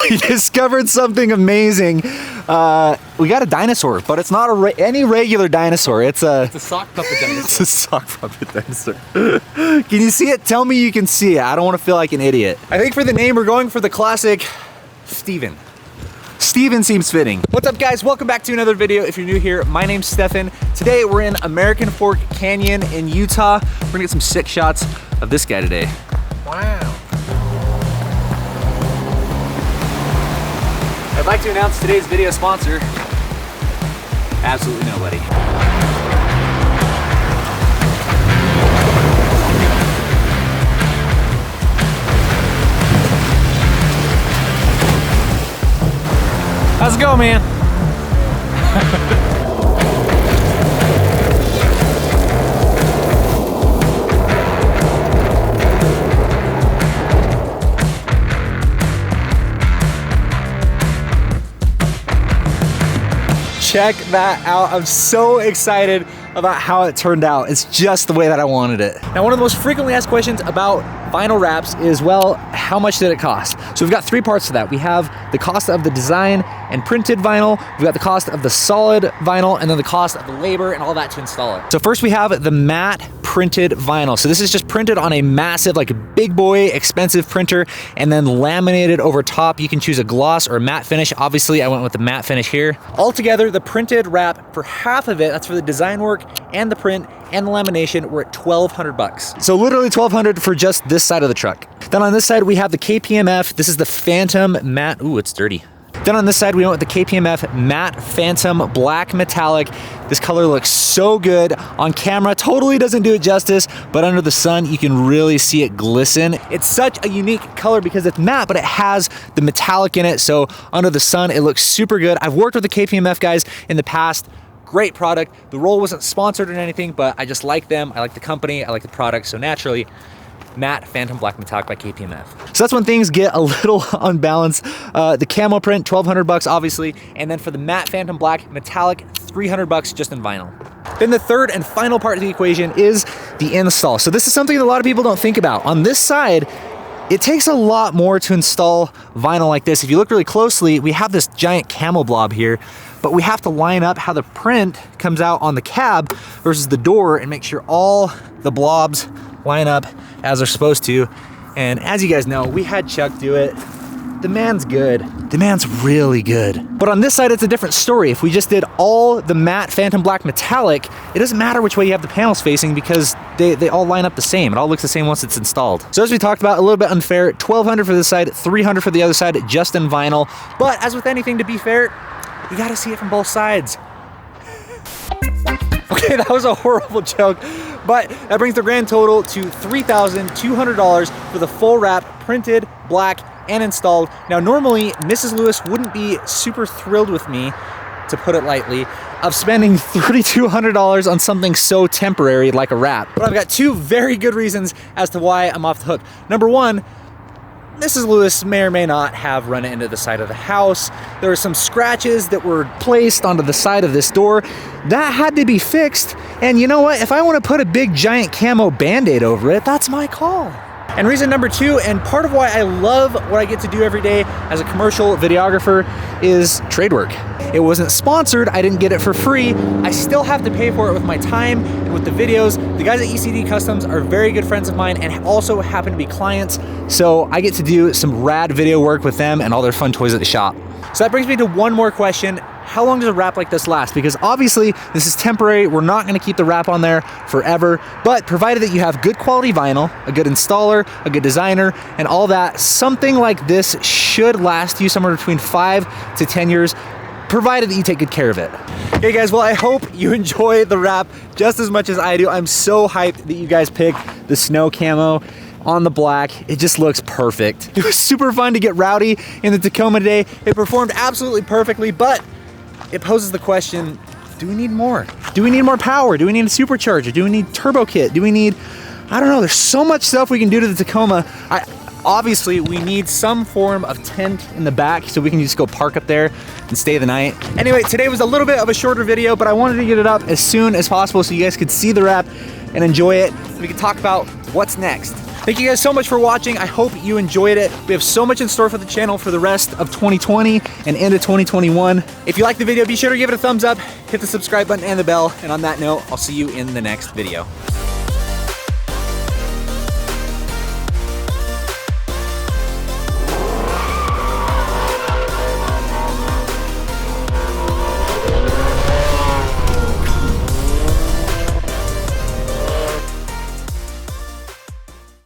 We discovered something amazing. We got a dinosaur, but it's not any regular dinosaur. It's a sock puppet dinosaur. It's a sock puppet dinosaur. Can you see it? Tell me you can see it. I don't want to feel like an idiot. I think for the name, we're going for the classic Steven. Steven seems fitting. What's up, guys? Welcome back to another video. If you're new here, my name's Stefan. Today we're in American Fork Canyon in Utah. We're gonna get some sick shots of this guy today. Wow. I'd like to announce today's video sponsor. Absolutely nobody. How's it going, man? Check that out. I'm so excited about how it turned out. It's just the way that I wanted it. Now, one of the most frequently asked questions about vinyl wraps is, well, how much did it cost? So we've got three parts to that. We have the cost of the design and printed vinyl, we've got the cost of the solid vinyl, and then the cost of the labor and all that to install it. So first we have the matte printed vinyl. So this is just printed on a massive, like a big boy, expensive printer, and then laminated over top. You can choose a gloss or a matte finish. Obviously, I went with the matte finish here. Altogether, the printed wrap for half of it, that's for the design work and the print and the lamination, we're at $1,200. So literally $1,200 for just this side of the truck. Then on this side, we have the KPMF. This is the Phantom Matte. Ooh, it's dirty. Then on this side, we went with the KPMF Matte Phantom Black Metallic. This color looks so good on camera. Totally doesn't do it justice, but under the sun, you can really see it glisten. It's such a unique color because it's matte, but it has the metallic in it. So under the sun, it looks super good. I've worked with the KPMF guys in the past. Great product. The roll wasn't sponsored or anything, but I just like them. I like the company. I like the product. So naturally, Matte Phantom Black Metallic by KPMF. So that's when things get a little unbalanced. The camo print, $1,200 obviously, and then for the Matte Phantom Black Metallic, $300 just in vinyl. Then the third and final part of the equation is the install. So this is something that a lot of people don't think about. On this side, it takes a lot more to install vinyl like this. If you look really closely, we have this giant camo blob here, but we have to line up how the print comes out on the cab versus the door and make sure all the blobs line up as they're supposed to. And as you guys know, we had Chuck do it. The man's good. The man's really good. But on this side, it's a different story. If we just did all the matte Phantom Black Metallic, it doesn't matter which way you have the panels facing because they all line up the same. It all looks the same once it's installed. So as we talked about, a little bit unfair, $1,200 for this side, $300 for the other side, just in vinyl. But as with anything, to be fair, you gotta see it from both sides. Okay, that was a horrible joke, but that brings the grand total to $3,200 for the full wrap, printed, black, and installed. Now, normally, Mrs. Lewis wouldn't be super thrilled with me, to put it lightly, of spending $3,200 on something so temporary like a wrap. But I've got two very good reasons as to why I'm off the hook. Number one, Mrs. Lewis may or may not have run it into the side of the house. There were some scratches that were placed onto the side of this door. That had to be fixed. And you know what? If I want to put a big giant camo Band-Aid over it, that's my call. And reason number two, and part of why I love what I get to do every day as a commercial videographer, is trade work. It wasn't sponsored, I didn't get it for free. I still have to pay for it with my time and with the videos. The guys at ECD Customs are very good friends of mine and also happen to be clients. So I get to do some rad video work with them and all their fun toys at the shop. So that brings me to one more question. How long does a wrap like this last? Because obviously this is temporary. We're not gonna keep the wrap on there forever, but provided that you have good quality vinyl, a good installer, a good designer, and all that, something like this should last you somewhere between 5 to 10 years, provided that you take good care of it. Okay guys, well I hope you enjoy the wrap just as much as I do. I'm so hyped that you guys picked the snow camo on the black. It just looks perfect. It was super fun to get rowdy in the Tacoma today. It performed absolutely perfectly, but it poses the question, do we need more? Do we need more power? Do we need a supercharger? Do we need turbo kit? Do we need, I don't know, there's so much stuff we can do to the Tacoma. Obviously, we need some form of tent in the back so we can just go park up there and stay the night. Anyway, today was a little bit of a shorter video, but I wanted to get it up as soon as possible so you guys could see the wrap and enjoy it. We could talk about what's next. Thank you guys so much for watching. I hope you enjoyed it. We have so much in store for the channel for the rest of 2020 and into 2021. If you liked the video, be sure to give it a thumbs up, hit the subscribe button and the bell. And on that note, I'll see you in the next video.